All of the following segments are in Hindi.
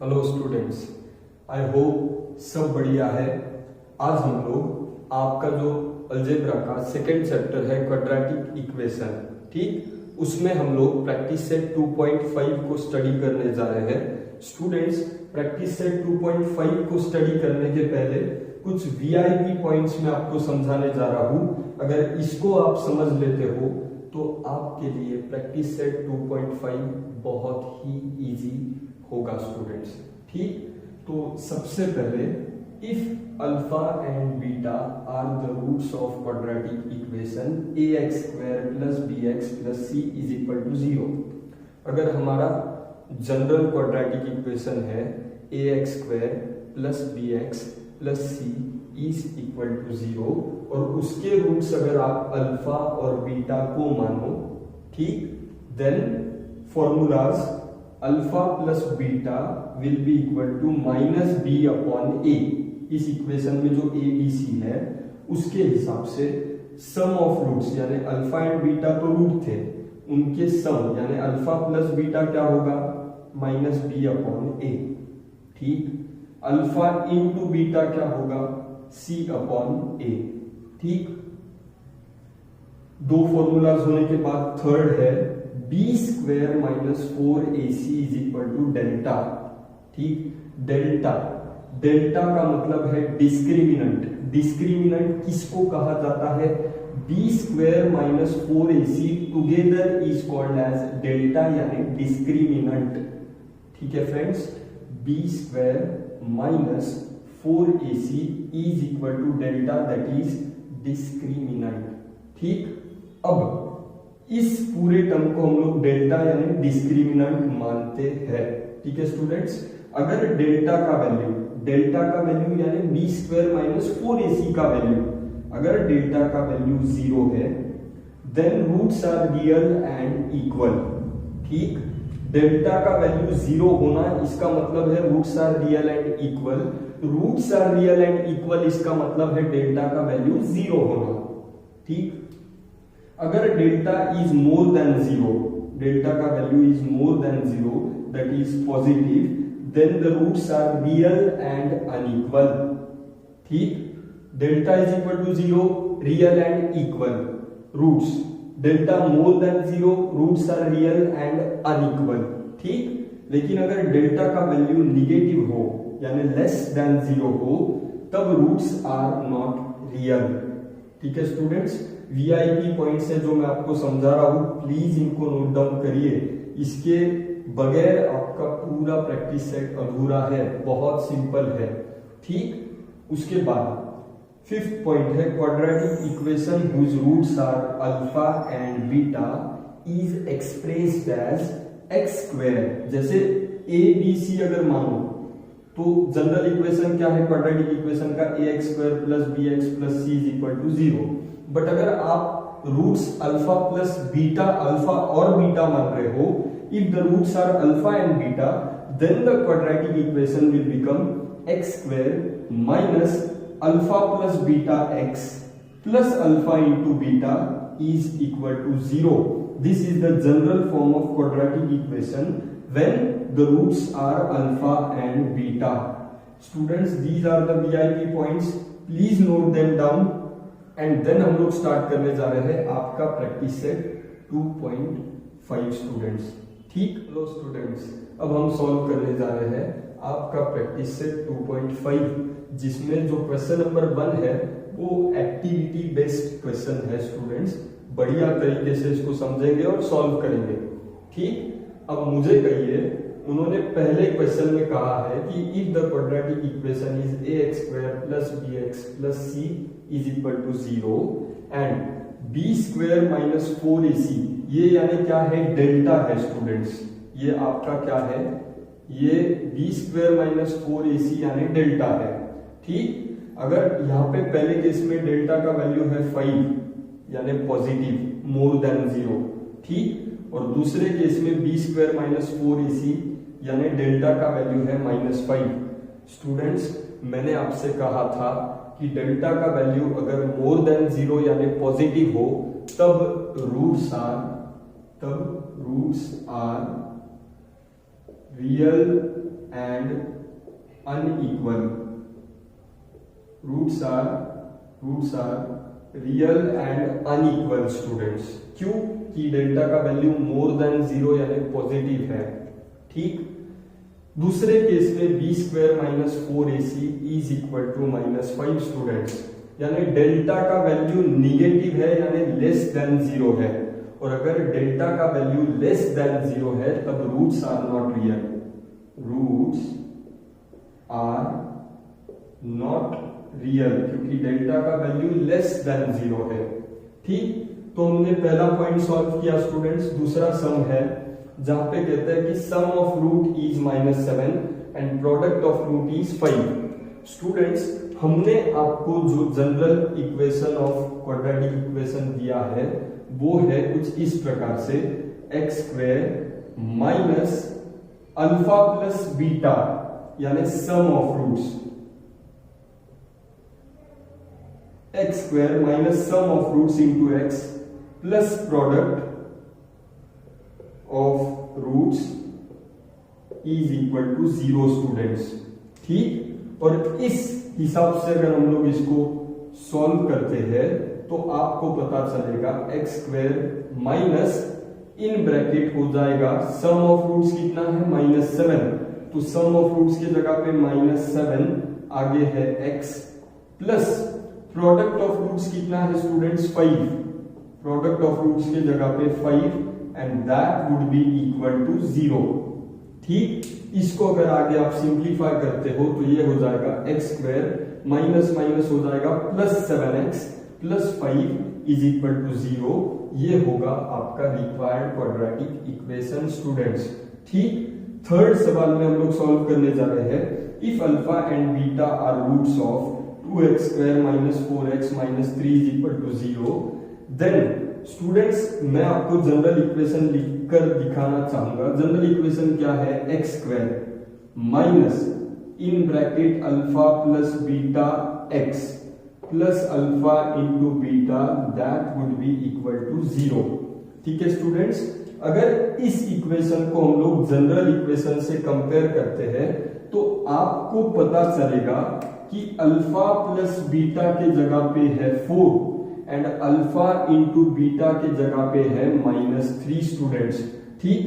हेलो स्टूडेंट्स, आई होप सब बढ़िया है। आज हम लोग आपका जो अलजेब्रा का सेकेंड चैप्टर है क्वाड्रेटिक इक्वेशन, ठीक, उसमें हम लोग प्रैक्टिस सेट 2.5 को स्टडी करने जा रहे हैं। स्टूडेंट्स, प्रैक्टिस सेट 2.5 को स्टडी करने के पहले कुछ वीआईपी पॉइंट्स में आपको समझाने जा रहा हूं। अगर इसको आप समझ लेते हो तो आपके लिए प्रैक्टिस सेट 2.5 बहुत ही इजी होगा स्टूडेंट्स, ठीक। तो सबसे पहले, if alpha and beta are the roots of quadratic equation ax² plus bx plus c is equal to 0। अगर हमारा जनरल क्वाड्रेटिक इक्वेशन है ax² plus bx plus c is equal to 0 और उसके रूट्स अगर आप अल्फा और बीटा को मानो, ठीक, then formulas alpha plus beta will be equal to minus B upon A. इस इक्वेशन में जो ए बी सी है उसके हिसाब से सम ऑफ रूट्स यानी अल्फा एंड बीटा तो रूट थे, उनके सम यानी अल्फा प्लस बीटा क्या होगा, माइनस बी अपॉन ए, ठीक। अल्फा इंटू बीटा क्या होगा, सी अपॉन ए, ठीक। दो फॉर्मूलाज होने के बाद थर्ड है b² minus 4ac is equal to delta, ठीक। डेल्टा का मतलब है डिस्क्रिमिनेंट। डिस्क्रिमिनेंट किसको कहा जाता है, b² minus 4ac together is called as delta यानी डिस्क्रिमिनेंट, ठीक है friends. b² minus 4ac is equal to delta that is discriminant, ठीक। अब इस पूरे टर्म को हम लोग डेल्टा यानी डिस्क्रिमिनेंट मानते हैं, ठीक है स्टूडेंट्स। अगर डेल्टा का वैल्यू यानी b² माइनस 4ac का वैल्यू, अगर डेल्टा का वैल्यू 0 है then roots are real and equal, ठीक। डेल्टा का वैल्यू 0 होना इसका मतलब है roots are real and equal. Roots are real and equal इसका मतलब है डेल्टा का वैल्यू 0 होना, ठीक। अगर delta is more than 0, delta का value is more than 0 that is positive, then the roots are real and unequal, ठीक। Delta is equal to 0, real and equal roots, delta more than 0, roots are real and unequal, ठीक। लेकिन अगर डेल्टा का वैल्यू निगेटिव हो यानी लेस देन 0 हो तब रूट्स आर नॉट रियल, ठीक है स्टूडेंट्स। वीआईपी पॉइंट्स है जो मैं आपको समझा रहा हूं, प्लीज इनको नोट डाउन करिए। इसके बगैर आपका पूरा प्रैक्टिस सेट अधूरा है, बहुत सिंपल है, ठीक। उसके बाद फिफ्थ पॉइंट है quadratic equation whose roots are alpha and beta is expressed as x²। जैसे a b c अगर मानो तो जनरल इक्वेशन क्या है क्वाड्रेटिक इक्वेशन का, ax² plus bx plus c is equal to 0। But अगर आप roots alpha plus beta, alpha और बीटा मान रहे हो, if the roots are alpha and beta then the quadratic equation will become x² minus alpha plus beta x plus alpha into beta is equal to 0। This is the general form of quadratic equation when the roots are alpha and beta. Students, these are the VIP points. Please note them down. And then हम लोग स्टार्ट करने जा रहे हैं आपका प्रैक्टिस सेट 2.5 स्टूडेंट्स, ठीक। लो स्टूडेंट्स, अब हम सॉल्व करने जा रहे हैं आपका प्रैक्टिस सेट 2.5 जिसमें जो क्वेश्चन नंबर 1 है वो एक्टिविटी बेस्ड क्वेश्चन है स्टूडेंट्स। बढ़िया तरीके से इसको समझेंगे और सॉल्व करेंगे, ठीक। अब मुझे कहिए, उन्होंने पहले क्वेश्चन में कहा है कि if the quadratic equation is ax² plus bx plus c is equal to 0 and b² minus 4ac, ये यानी क्या है, डेल्टा है स्टूडेंट्स। ये आपका क्या है, ये b² माइनस 4ac यानी डेल्टा है, ठीक। अगर यहाँ पे पहले केस में डेल्टा का वैल्यू है 5 यानी पॉजिटिव मोर देन 0, ठीक। और दूसरे केस में b² माइनस 4ac यानी डेल्टा का वैल्यू है -5। स्टूडेंट्स, मैंने आपसे कहा था कि डेल्टा का वैल्यू अगर मोर देन 0 यानी पॉजिटिव हो तब roots are real and unequal. Roots are real and unequal students. क्यों? कि डेल्टा का वैल्यू मोर देन 0 यानी पॉजिटिव है। ठीक, दूसरे केस में B square minus 4ac is equal to -5 students, यानी डेल्टा का वैल्यू निगेटिव है यानी लेस देन 0 है, और अगर डेल्टा का वैल्यू लेस देन 0 है तब roots are not real. Roots are not real क्योंकि डेल्टा का वैल्यू लेस देन 0 है। ठीक, तो हमने पहला पॉइंट सॉल्व किया स्टूडेंट्स। दूसरा सम है जहां पे कहते हैं कि sum of root is -7 and product of root is 5। Students, हमने आपको जो general equation of quadratic equation दिया है वो है कुछ इस प्रकार से, X square minus alpha plus beta यानी sum of roots, X square minus sum of roots into X plus product of roots is equal to 0 students. ठीक, और इस हिसाब से अगर हम लोग इसको सॉल्व करते हैं तो आपको पता चलेगा x square minus in bracket हो जाएगा सम ऑफ रूट्स कितना है -7, तो सम ऑफ रूट्स की जगह पे -7 आगे है x plus product of roots कितना है स्टूडेंट्स 5, प्रोडक्ट ऑफ रूट्स की जगह पे 5 and that would be equal to 0। ठीक, इसको अगर आगे आप सिंप्लीफाई करते हो तो ये हो जाएगा एक्स स्क्वायर माइनस माइनस हो जाएगा plus 7x plus 5 is equal to 0। ये होगा आपका रिक्वायर्ड क्वाड्रेटिक इक्वेशन स्टूडेंट्स। ठीक, थर्ड सवाल में हम लोग सॉल्व करने जा रहे हैं। If alpha and beta are roots of 2x square minus 4x minus 3 is equal to 0, then students मैं आपको जनरल इक्वेशन लिखकर दिखाना चाहूंगा। जनरल इक्वेशन क्या है? X square minus in bracket alpha plus beta x plus alpha into beta that would be equal to 0। ठीक है स्टूडेंट्स, अगर इस इक्वेशन को हम लोग जनरल इक्वेशन से कंपेयर करते हैं तो आपको पता चलेगा कि अल्फा प्लस बीटा के जगह पे है 4 एंड अल्फा इंटू बीटा के जगह पे है -3 स्टूडेंट्स। ठीक,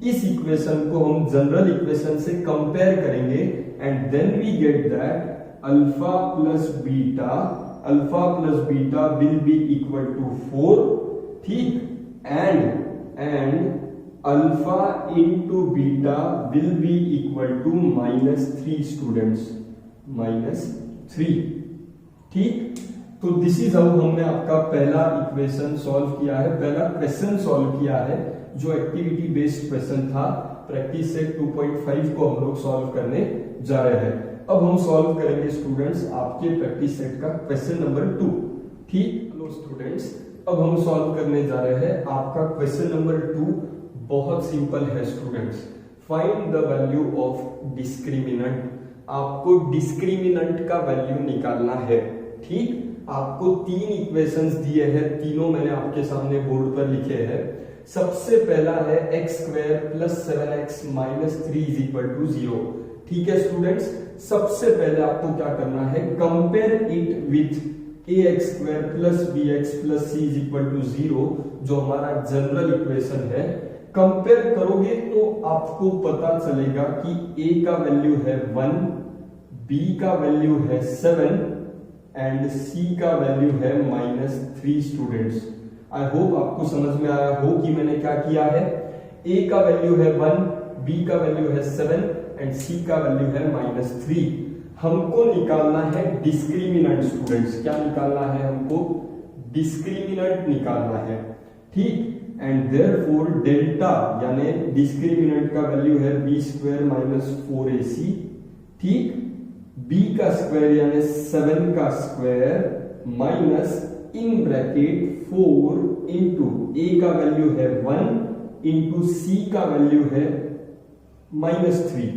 इस इक्वेशन को हम जनरल इक्वेशन से कंपेयर करेंगे and then we get that alpha plus beta will be equal to 4। ठीक, and alpha into beta will be equal to -3 students, -3। ठीक, तो दिस इज हाउ हमने आपका पहला इक्वेशन सॉल्व किया है, पहला क्वेश्चन सॉल्व किया है जो एक्टिविटी बेस्ड क्वेश्चन था। प्रैक्टिस सेट 2.5 को हम लोग सॉल्व करने जा रहे हैं। अब हम सॉल्व करेंगे स्टूडेंट्स आपके प्रैक्टिस सेट का क्वेश्चन नंबर 2। ठीक, हेलो स्टूडेंट्स, अब हम सॉल्व करने जा रहे हैं आपका क्वेश्चन नंबर 2। बहुत सिंपल है students, find the value of discriminant. आपको डिस्क्रिमिनेंट का वैल्यू निकालना है। ठीक, आपको 3 इक्वेशंस दिए हैं, तीनों मैंने आपके सामने बोर्ड पर लिखे हैं। सबसे पहला है x square plus 7x minus 3 is equal to 0। ठीक है स्टूडेंट्स, सबसे पहले आपको क्या करना है, compare it with ax square plus bx plus c is equal to 0 जो हमारा जनरल इक्वेशन है। कंपेयर करोगे तो आपको पता चलेगा कि a का वैल्यू है 1, b का वैल्यू है 7 एंड c का वैल्यू है -3 स्टूडेंट्स। आई होप आपको समझ में आया हो कि मैंने क्या किया है। a का वैल्यू है 1, b का वैल्यू है 7 एंड c का वैल्यू है -3। हमको निकालना है डिस्क्रिमिनेंट स्टूडेंट्स। क्या निकालना है हमको? डिस्क्रिमिनेंट निकालना है। ठीक, एंड देयरफॉर डेल्टा यानी डिस्क्रिमिनेंट का वैल्यू है b स्क्वायर माइनस 4ac। ठीक, b का स्क्वायर यानी 7 का square minus in bracket 4 into a का वैल्यू है 1 इंटू c का वैल्यू है -3।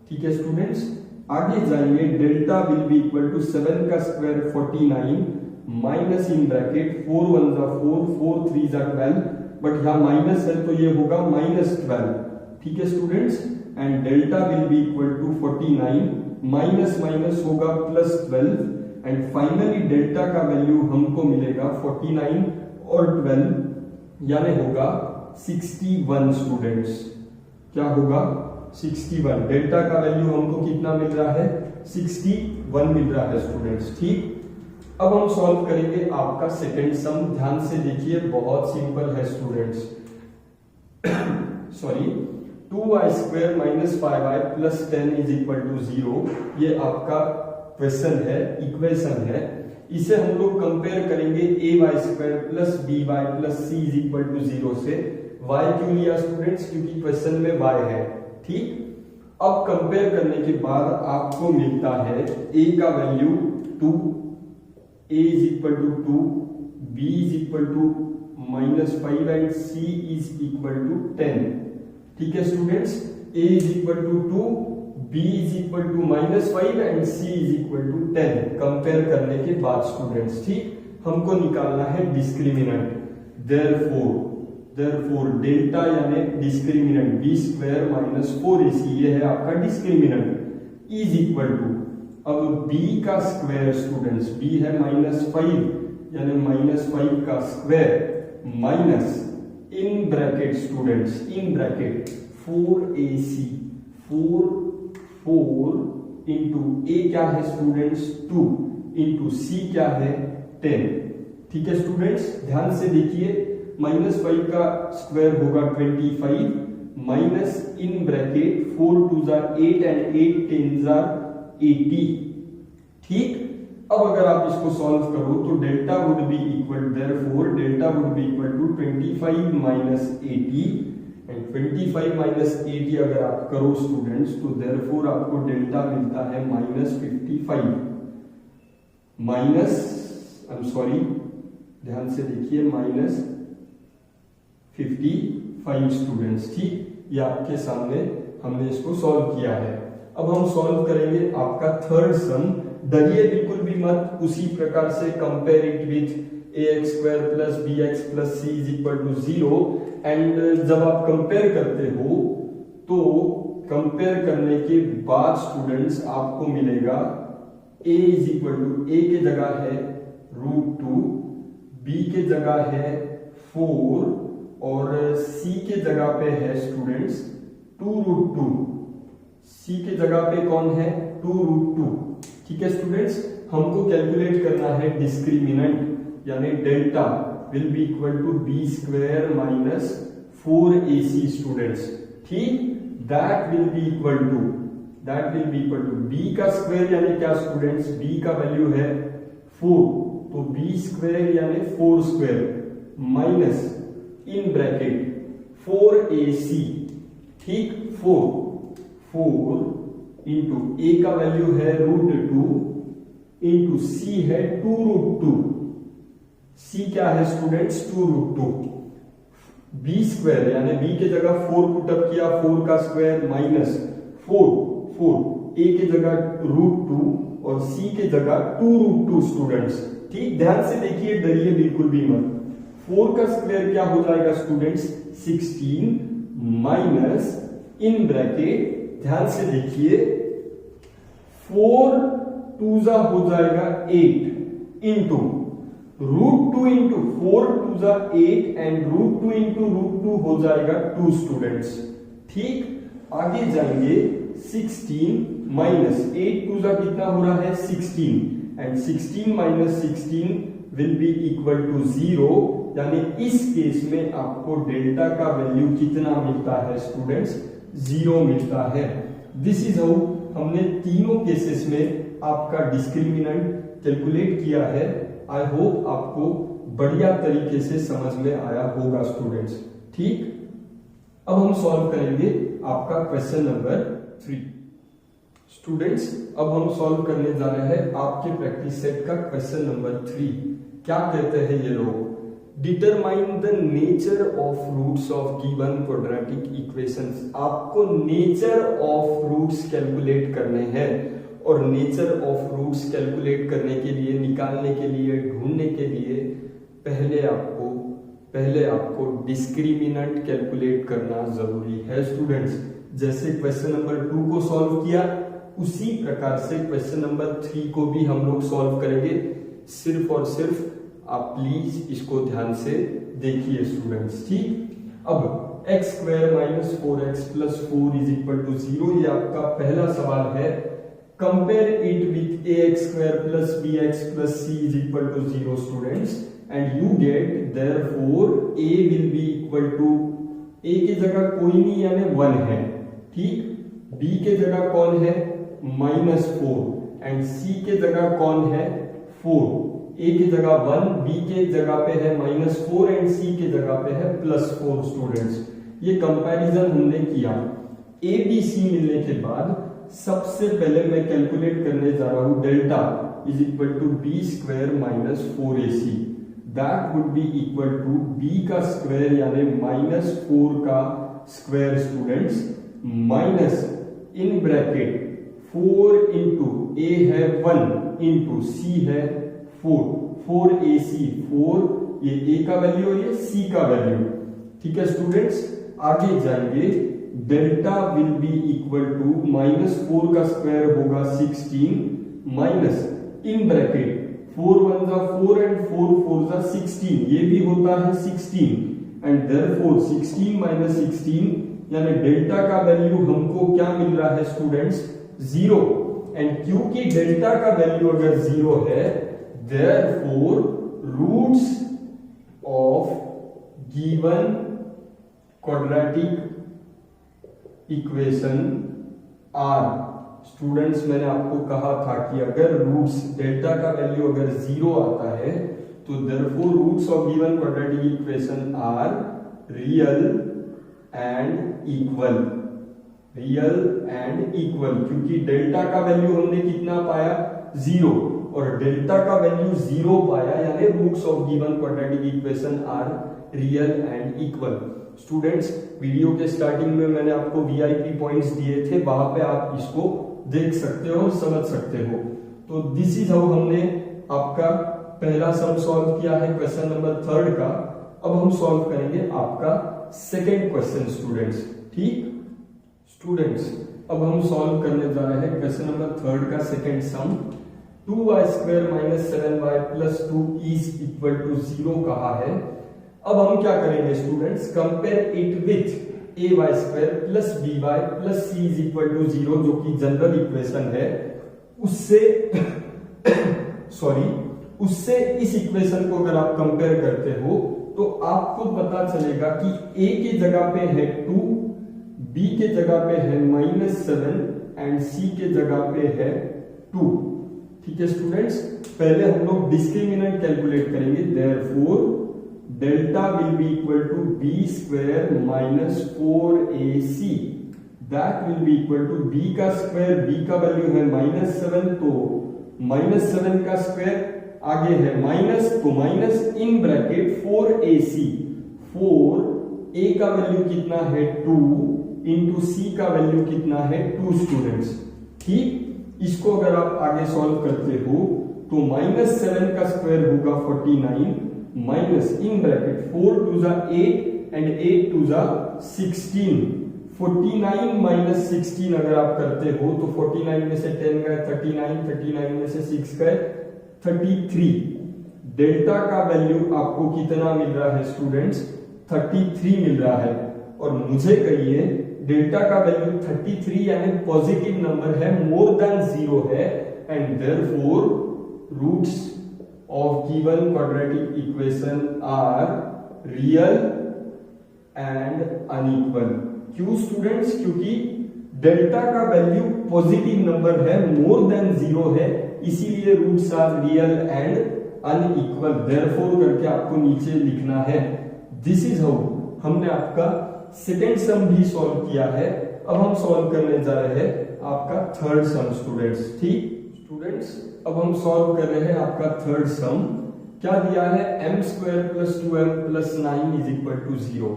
ठीक है स्टूडेंट्स, आगे जाएंगे। Delta will be equal to 7 का स्क्वायर 49 माइनस इन ब्रैकेट 4 1 जा 4 4 3 जा 12, बट यहां माइनस है तो ये होगा -12। ठीक है students, and delta will be equal to 49, minus minus होगा +12 एंड फाइनली डेल्टा का वैल्यू हमको मिलेगा 49 और 12 यानी होगा 61 स्टूडेंट्स। क्या होगा? 61। डेल्टा का वैल्यू हमको कितना मिल रहा है? 61 मिल रहा है स्टूडेंट्स। ठीक, अब हम सॉल्व करेंगे आपका सेकंड सम। ध्यान से देखिए, बहुत सिंपल है स्टूडेंट्स। सॉरी, 2y² - 5y + 10 = 0, ये आपका क्वेश्चन है, इक्वेशन है। इसे हम लोग कंपेयर करेंगे ay² + by + c = 0 से। y क्यों लिया स्टूडेंट्स? क्योंकि क्वेश्चन में y है। ठीक, अब कंपेयर करने के बाद आपको मिलता है a का value 2, a = 2, b = -5 and c = 10। ठीक है students, a = 2, b -5 and c = 10 compare करने के बाद स्टूडेंट्स। ठीक, हमको निकालना है डिस्क्रिमिनेंट। देयरफॉर डेल्टा यानी डिस्क्रिमिनेंट b² - 4ac, ये है आपका डिस्क्रिमिनेंट, इज इक्वल टू, अब b का स्क्वायर स्टूडेंट्स, b है -5 यानी -5 का square minus in bracket students, in bracket 4ac, 4 into a क्या है स्टूडेंट्स 2 इंटू c क्या है 10। ठीक है स्टूडेंट्स, ध्यान से देखिए, -5 का स्क्वायर होगा 25 माइनस इन ब्रैकेट 4 2 8 एंड 8 10 80। ठीक, अब अगर आप इसको सॉल्व करो तो delta would be equal, therefore delta would be equal to 25 - 80 and 25 - 80 अगर आप करो स्टूडेंट्स तो देयरफॉर आपको डेल्टा मिलता है -55 ध्यान से देखिए -55 स्टूडेंट्स। ठीक, ये आपके सामने हमने इसको सॉल्व किया है। अब हम सॉल्व करेंगे आपका थर्ड सम। डरिए बिल्कुल भी मत, उसी प्रकार से compare it with ax² + bx + c = 0 and जब आप कंपेयर करते हो तो कंपेयर करने के बाद स्टूडेंट्स आपको मिलेगा a की जगह है √2, b की जगह है 4 और c की जगह पे है स्टूडेंट्स 2√2। c की जगह पे कौन है? 2√2। ठीक है स्टूडेंट्स, हमको कैलकुलेट करना है डिस्क्रिमिनेंट यानी delta will be equal to b² - 4ac students. ठीक, that will be equal to b का स्क्वायर यानी क्या स्टूडेंट्स? b का वैल्यू है 4, तो b² यानी 4² माइनस इन ब्रैकेट 4ac। ठीक, 4 इंटू a का वैल्यू है √2 इंटू c है 2√2। c क्या है स्टूडेंट्स? 2√2। b² यानी b की जगह 4 पुटअप किया, 4 का स्क्वायर माइनस 4 a की जगह √2 और c की जगह 2√2 स्टूडेंट्स। ठीक, ध्यान से देखिए, डरिए बिल्कुल भी मत। 4 का स्क्वायर क्या हो जाएगा स्टूडेंट्स? 16 माइनस इन ब्रैकेट, ध्यान से देखिए, 4 2 हो जाएगा 8 इंटू √2 इंटू 4 2 8 एंड √2 इंटू √2 हो जाएगा 2 स्टूडेंट्स। ठीक, आगे जाएंगे 16 माइनस 8 2 कितना हो रहा है? 16 and 16 minus 16 will be equal to 0, यानी इस केस में आपको डेल्टा का वैल्यू कितना मिलता है स्टूडेंट्स? 0 मिलता है। दिस इज हाउ हमने तीनों केसेस में आपका डिस्क्रिमिनेंट कैलकुलेट किया है। आई होप आपको बढ़िया तरीके से समझ में आया होगा स्टूडेंट्स। ठीक, अब हम सॉल्व करेंगे आपका क्वेश्चन नंबर 3। स्टूडेंट्स, अब हम सॉल्व करने जा रहे हैं आपके प्रैक्टिस सेट का क्वेश्चन नंबर 3। क्या कहते हैं ये लोग? Determine the nature of roots of given quadratic equations. आपको नेचर ऑफ रूट्स कैलकुलेट करने हैं और नेचर ऑफ रूट्स कैलकुलेट करने के लिए, निकालने के लिए, ढूंढने के लिए पहले आपको डिस्क्रिमिनेंट कैलकुलेट करना जरूरी है स्टूडेंट्स। जैसे क्वेश्चन नंबर 2 को सॉल्व किया उसी प्रकार से क्वेश्चन नंबर 3 को भी हम लोग सॉल्व करेंगे। सिर्फ और सिर्फ आप प्लीज इसको ध्यान से देखिए स्टूडेंट्स, ठीक। अब x square minus 4x plus 4 is equal to 0, ये आपका पहला सवाल है। Compare it with ax square plus bx plus c is equal to 0 students, and you get therefore a will be equal to, a की जगह कोई नहीं यानी 1 है, ठीक। b के जगह कौन है -4 एंड c के जगह कौन है 4। a की जगह 1, b के जगह पे है -4 एंड c के जगह पे है +4 स्टूडेंट्स। ये कंपैरिजन हमने किया। a b c मिलने के बाद सबसे पहले मैं कैलकुलेट करने जा रहा हूं delta is equal to b square minus 4ac, that would be equal to b का स्क्वायर यानी -4 का square students, minus in bracket 4 into a है 1 इंटू c है 4ac, 4 ये a का वैल्यू और ये c का वैल्यू, ठीक है स्टूडेंट्स। आगे जाएंगे, delta will be equal to -4 का स्क्वायर होगा 16 माइनस इन ब्रैकेट 4 1 जा 4 एंड 4 4 जा 16, ये भी होता है 16 एंड देयरफॉर 16 माइनस 16 यानी डेल्टा का वैल्यू हमको क्या मिल रहा है स्टूडेंट्स 0, एंड क्योंकि डेल्टा का वैल्यू अगर 0 है therefore roots of given quadratic equation are, students मैंने आपको कहा था कि अगर रूट्स डेल्टा का वैल्यू अगर 0 आता है तो therefore roots of given quadratic equation are real and equal, real and equal, क्योंकि डेल्टा का वैल्यू हमने कितना पाया 0 और डेल्टा का वैल्यू 0 पाया यानी roots of given quadratic equation are real and equal. Students video के स्टार्टिंग में मैंने आपको वीआईपी पॉइंट्स दिए थे, वहां पे आप इसको देख सकते हो, समझ सकते हो। तो दिस इज हाउ हमने आपका पहला सम सॉल्व किया है क्वेश्चन नंबर 3 का। अब हम सॉल्व करेंगे आपका सेकेंड क्वेश्चन स्टूडेंट्स, ठीक। स्टूडेंट्स अब हम सॉल्व करने जा रहे हैं क्वेश्चन नंबर 3 का second sum. 2y square minus 7y plus 2 is equal to 0 कहा है। अब हम क्या करेंगे students, compare it with a y square plus b y plus c is equal to 0 जो कि जनरल इक्वेशन है, उससे उससे इस इक्वेशन को अगर आप कंपेयर करते हो तो आपको पता चलेगा कि a की जगह पे है 2, b के जगह पे है -7 एंड c के जगह पे है 2, ठीक है स्टूडेंट्स। पहले हम लोग डिस्क्रिमिनेंट कैलकुलेट करेंगे, therefore delta will be equal to b square minus 4ac, that will be equal to b का स्क्वायर, b का वैल्यू है -7 तो -7 का स्क्वायर, आगे है माइनस तो minus in bracket 4ac, 4 a का वैल्यू कितना है 2 इंटू c का वैल्यू कितना है 2 स्टूडेंट्स, ठीक। इसको अगर आप आगे सॉल्व करते हो तो -7 का स्क्वायर होगा 49 माइनस इन ब्रैकेट 4 2 जा 8 एंड 8 2 जा 16, 49 माइनस 16 अगर आप करते हो तो 49 में से 10 गए 39, 39 में से 6 गए 33। डेल्टा का वैल्यू आपको कितना मिल रहा है स्टूडेंट्स 33 मिल रहा है, और मुझे कहिए डेल्टा का वैल्यू 33 यानी पॉजिटिव नंबर है, मोर देन 0 है, and therefore roots of given quadratic equation are real and unequal। क्यों स्टूडेंट्स, क्योंकि डेल्टा का वैल्यू पॉजिटिव नंबर है, मोर देन 0 है, इसीलिए roots are real and unequal. Therefore करके आपको नीचे लिखना है। दिस इज हाउ हमने आपका सेकेंड सम भी सॉल्व किया है। अब हम सॉल्व करने जा रहे हैं आपका थर्ड सम स्टूडेंट्स, ठीक। स्टूडेंट्स अब हम सॉल्व कर रहे हैं आपका थर्ड सम। क्या दिया है m square plus 2m plus 9 is equal to 0,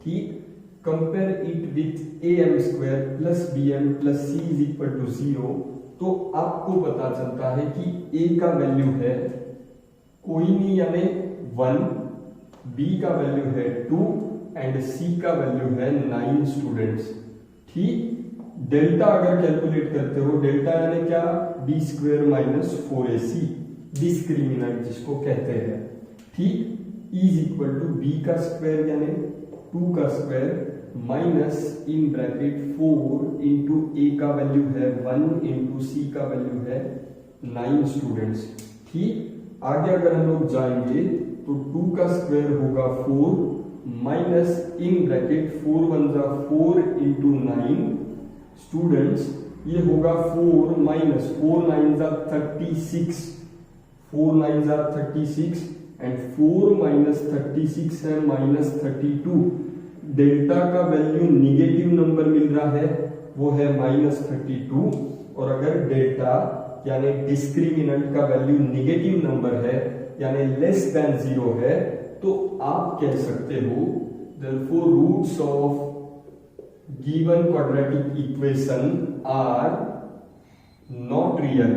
ठीक। Compare it with am square plus bm plus c is equal to 0, तो आपको पता चलता है कि a का वैल्यू है कोई नहीं यानी 1, b का वैल्यू है 2 एंड c का वैल्यू है 9 स्टूडेंट्स, ठीक। डेल्टा अगर कैलकुलेट करते हो, डेल्टा यानी क्या, B square minus 4ac, discriminant जिसको कहते हैं, ठीक, इज इक्वल टू बी का स्क्वायर यानी 2 का square minus in bracket 4 into A का वैल्यू है 1 इंटू सी का वैल्यू है 9 स्टूडेंट्स, ठीक। आगे अगर हम लोग जाएंगे तो 2 का स्क्वायर होगा 4 माइनस इन ब्रैकेट 4 1 जा 4 इंटू 9 स्टूडेंट्स, ये होगा 4 माइनस 4 9 जा 36, 4 9 जा 36 एंड 4 माइनस 36 है माइनस 32। डेल्टा का वैल्यू निगेटिव नंबर मिल रहा है, वो है माइनस 32, और अगर डेल्टा यानी डिस्क्रिमिनेंट का वैल्यू निगेटिव नंबर है यानी लेस देन 0 है, तो आप कह सकते हो therefore roots of given quadratic equation are not real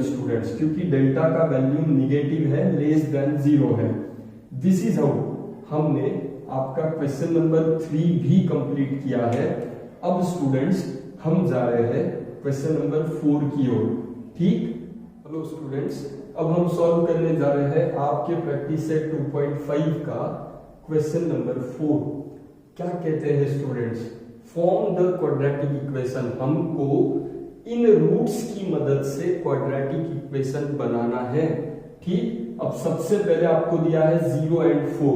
students, क्योंकि डेल्टा का वैल्यू निगेटिव है, लेस देन 0 है। दिस इज हाउ हमने आपका क्वेश्चन नंबर 3 भी कंप्लीट किया है। अब स्टूडेंट्स हम जा रहे हैं क्वेश्चन नंबर 4 की ओर, ठीक। हेलो स्टूडेंट्स, अब हम सॉल्व करने जा रहे हैं आपके प्रैक्टिस सेट 2.5 का क्वेश्चन नंबर 4। क्या कहते हैं students, form the quadratic equation. हमको इन रूट्स की मदद से क्वाड्रेटिक इक्वेशन बनाना है, ठीक। अब सबसे पहले आपको दिया है 0 एंड 4,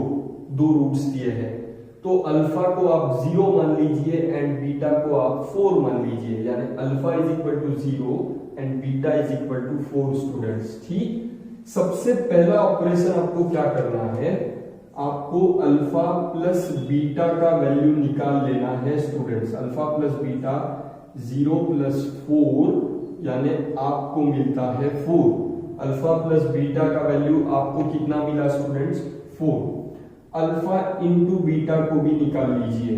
दो रूट्स दिए हैं, तो अल्फा को आप 0 मान लीजिए एंड बीटा को आप 4 मान लीजिए, यानी alpha is equal to 0 and beta is equal to 4 students, ठीक। सबसे पहला ऑपरेशन आपको क्या करना है, आपको अल्फा प्लस बीटा का वैल्यू निकाल लेना है students. Alpha plus beta 0 plus 4 यानी आपको मिलता है 4। अल्फा प्लस बीटा का वैल्यू आपको कितना मिला स्टूडेंट्स, 4। अल्फा इंटू बीटा को भी निकाल लीजिए,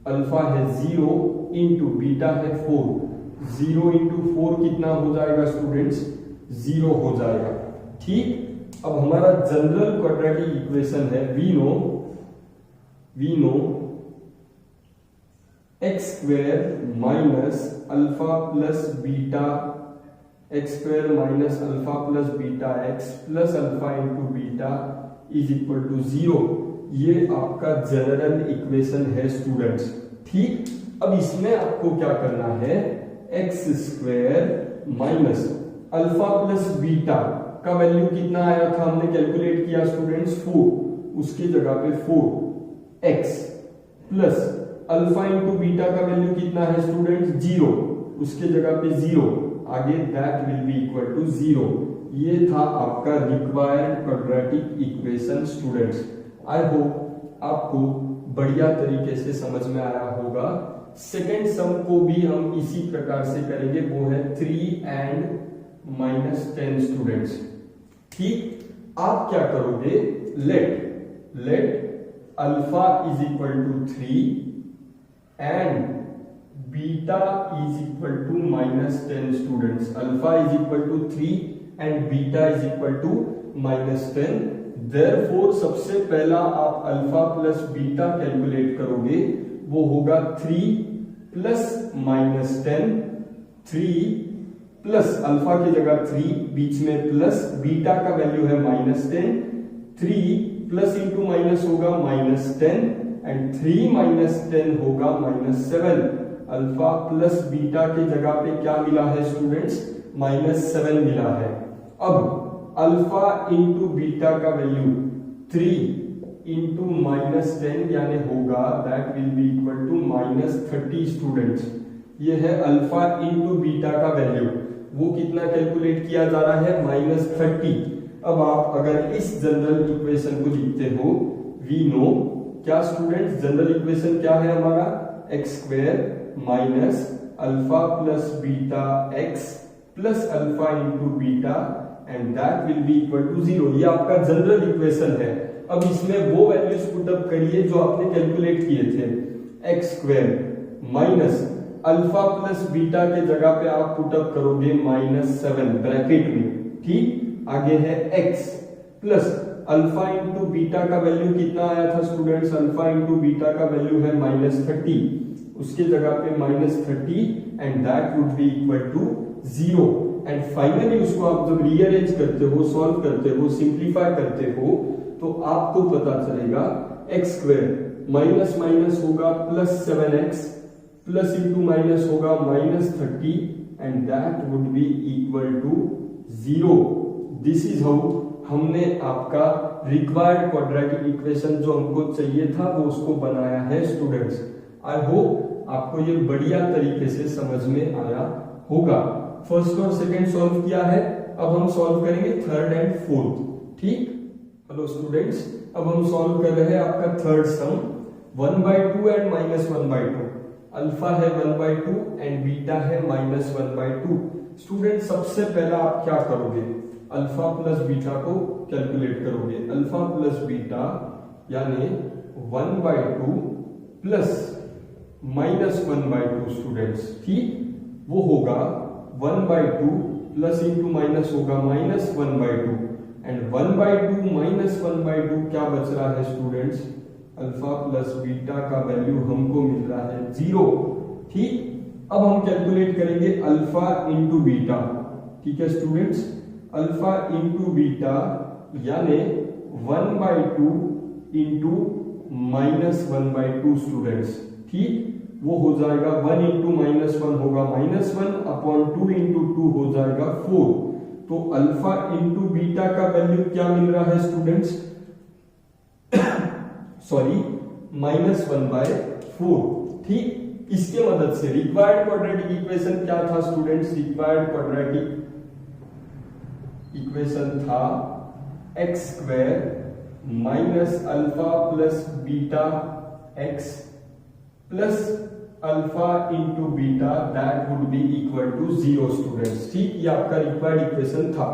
अल्फा है 0 इंटू बीटा है 4, 0 इंटू 4 कितना हो जाएगा स्टूडेंट्स, 0 हो जाएगा, ठीक। अब हमारा जनरल क्वाड्रेटिक इक्वेशन है, we know x square minus alpha plus beta x square minus alpha plus beta x plus alpha into beta is equal to 0। ये आपका जनरल इक्वेशन है स्टूडेंट्स, ठीक। अब इसमें आपको क्या करना है, x square minus alpha plus beta का वैल्यू कितना आया था, हमने कैलकुलेट किया स्टूडेंट्स 4, उसकी जगह पे 4 x plus alpha into beta का वैल्यू कितना है स्टूडेंट्स 0, उसके जगह पे 0, आगे that will be equal to 0। ये था आपका required quadratic equation students. I hope आपको बढ़िया तरीके से समझ में आया होगा। सेकेंड सम को भी हम इसी प्रकार से करेंगे, वो है 3 एंड -10 स्टूडेंट्स, ठीक। आप क्या करोगे, let alpha is equal to 3 and beta is equal to -10 students. Alpha is equal to 3 and beta is equal to -10। Therefore सबसे पहला आप अल्फा प्लस बीटा कैलकुलेट करोगे, वो होगा 3 प्लस -10, 3 प्लस अल्फा की जगह 3 बीच में प्लस, बीटा का वैल्यू है -10, 3 प्लस इंटू माइनस होगा -10 एंड 3 -10 होगा -7। अल्फा प्लस बीटा की जगह पे क्या मिला है स्टूडेंट्स, -7 मिला है। अब अल्फा इंटू बीटा का वैल्यू 3 इंटू -10 यानी होगा that will be equal to -30 students. ये है अल्फा इंटू बीटा का वैल्यू, वो कितना कैलकुलेट किया जा रहा है, -30। अब आप अगर इस जनरल इक्वेशन को लिखते हो, वी नो क्या स्टूडेंट्स, जनरल इक्वेशन क्या है हमारा, x square minus alpha plus beta x plus alpha into beta and that will be equal to 0। ये आपका जनरल इक्वेशन है। अब इसमें वो वैल्यूज पुट अप करिए जो आपने कैलकुलेट किए थे, x square minus alpha plus beta के जगह पे आप पुट अप करोगे -7 ब्रैकेट में, ठीक। आगे है x plus alpha into beta का वैल्यू कितना आया था स्टूडेंट्स? अल्फा इंटू बीटा का वैल्यू है -30, उसके जगह पे -30 and that would be equal to 0। And finally उसको आप जब रीअरेंज करते हो, सॉल्व करते हो, सिंप्लीफाई करते हो, तो आपको पता चलेगा एक्स स्क्वायर माइनस माइनस होगा +7x प्लस इंटू माइनस होगा -30 and that would be equal to 0। This is how हमने आपका रिक्वायर्ड क्वाड्रेटिक इक्वेशन जो हमको चाहिए था वो उसको बनाया है स्टूडेंट्स। आई होप आपको ये बढ़िया तरीके से समझ में आया होगा। फर्स्ट और सेकंड सॉल्व किया है, अब हम सॉल्व करेंगे थर्ड एंड फोर्थ। ठीक, हेलो स्टूडेंट्स, अब हम सॉल्व कर रहे हैं आपका थर्ड सम 1/2 एंड -1/2। अल्फा है 1/2 एंड बीटा है -1/2। स्टूडेंट सबसे पहला आप क्या करोगे? अल्फा प्लस बीटा को कैलकुलेट करोगे। अल्फा प्लस बीटा यानी 1/2 प्लस -1/2 स्टूडेंट्स। ठीक, वो होगा 1/2 प्लस इंटू माइनस होगा -1/2 एंड 1/2 -1/2 क्या बच रहा है स्टूडेंट्स? अल्फा प्लस बीटा का वैल्यू हमको मिल रहा है 0। ठीक, अब हम कैलकुलेट करेंगे अल्फा इंटू बीटा। ठीक है स्टूडेंट्स, अल्फा इंटू बीटा यानी 1/2 इंटू -1/2 स्टूडेंट्स। ठीक, वो हो जाएगा 1 इंटू -1 होगा -1 अपॉन 2 इंटू 2 हो जाएगा 4। तो अल्फा इंटू बीटा का वैल्यू क्या मिल रहा है स्टूडेंट्स? सॉरी, -1/4। ठीक, इसके मदद से रिक्वायर्ड क्वाड्रेटिक इक्वेशन क्या था स्टूडेंट्स? रिक्वायर्ड क्वाड्रेटिक इक्वेशन था x square minus alpha plus beta x plus alpha into beta that would be equal to 0 students. ठीक, ये आपका रिक्वायर्ड इक्वेशन था।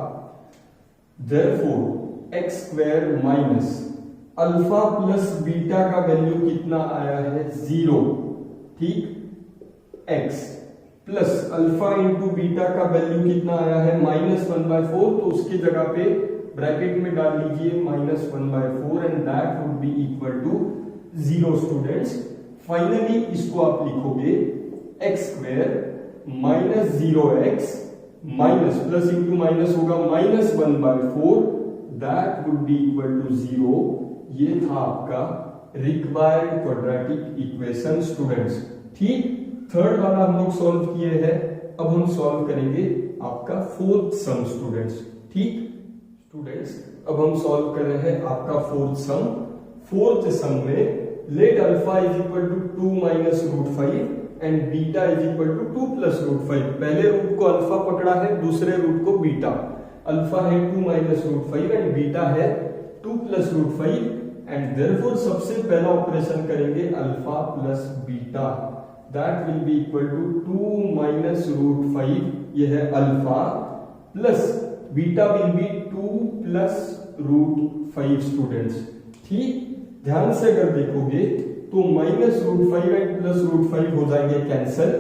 Therefore x square minus alpha plus beta का वैल्यू कितना आया है? 0। ठीक, x plus alpha into beta का वैल्यू कितना आया है? -1/4। तो उसकी जगह पे ब्रैकेट में डाल लीजिए -1/4 and that would be equal to 0 students. Finally इसको आप लिखोगे x square minus 0x minus plus into minus होगा -1/4 that would be equal to 0। ये था आपका रिक्वायर्ड क्वाड्रेटिक इक्वेशन स्टूडेंट्स। ठीक, थर्ड वाला हम लोग सॉल्व किए हैं, अब हम सॉल्व करेंगे आपका फोर्थ सम स्टूडेंट्स। ठीक स्टूडेंट्स, अब हम सॉल्व कर रहे हैं आपका फोर्थ सम। फोर्थ सम में let alpha is equal to 2 minus √5 and beta is equal to 2 plus √5। पहले रूट को अल्फा पकड़ा है, दूसरे रूट को बीटा। अल्फा है 2 माइनस √5 एंड बीटा है 2 प्लस √5 एंड देयरफॉर सबसे पहला ऑपरेशन करेंगे alpha plus beta that will be equal to 2 minus √5, ये है alpha, plus beta will be 2 plus √5 students. ठीक, ध्यान से अगर देखोगे तो -√5 एंड प्लस √5 हो जाएंगे कैंसिल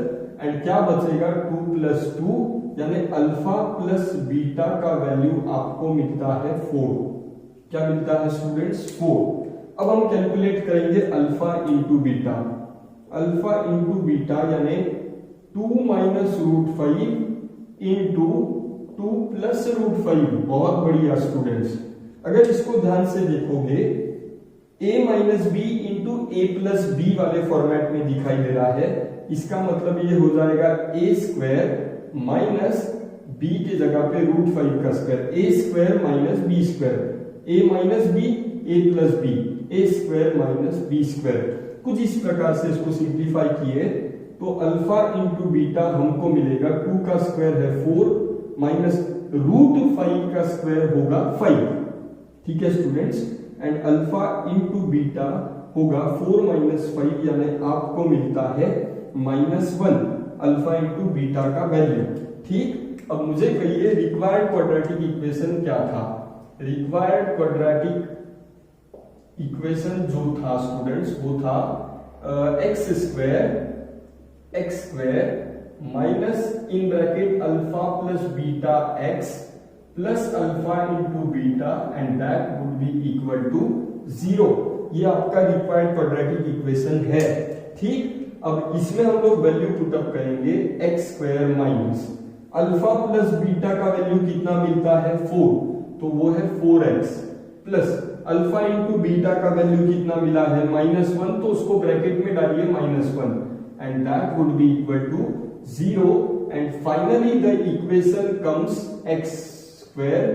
एंड क्या बचेगा? 2 प्लस 2 यानी अल्फा प्लस बीटा का वैल्यू आपको मिलता है 4। क्या मिलता है स्टूडेंट्स? 4। अब हम कैलकुलेट करेंगे alpha into beta. Alpha into beta यानी 2 माइनस √5 इंटू 2 प्लस √5। बहुत बढ़िया स्टूडेंट्स, अगर इसको ध्यान से देखोगे a minus b into a plus b वाले फॉर्मेट में दिखाई दे रहा है। इसका मतलब ये हो जाएगा a स्क्वायर माइनस b के जगह पे √5 का square, a square minus b square, a minus b a plus b, a square minus b square. कुछ इस प्रकार से इसको सिंप्लीफाई किए तो अल्फा इंटू बीटा हमको मिलेगा 2 का स्क्वायर है 4 माइनस √5 का स्क्वायर होगा 5। ठीक है students, and alpha into beta होगा 4 माइनस 5 यानी आपको मिलता है -1 अल्फा इंटू बीटा का वैल्यू। ठीक, अब मुझे कहिए रिक्वायर्ड क्वाड्रेटिक इक्वेशन क्या था? रिक्वायर्ड क्वाड्रेटिक इक्वेशन जो था स्टूडेंट्स वो था x square minus in bracket alpha plus beta x plus alpha into beta and that would be equal to 0। ये आपका रिक्वायर्ड क्वाड्रेटिक इक्वेशन है। ठीक, अब इसमें हम लोग वैल्यू पुटअप करेंगे x square minus alpha plus beta का वैल्यू कितना मिलता है 4, तो वो है 4x plus alpha into beta का वैल्यू कितना मिला है -1, तो उसको ब्रैकेट में डालिए -1 and that would be equal to 0 and finally the equation comes x square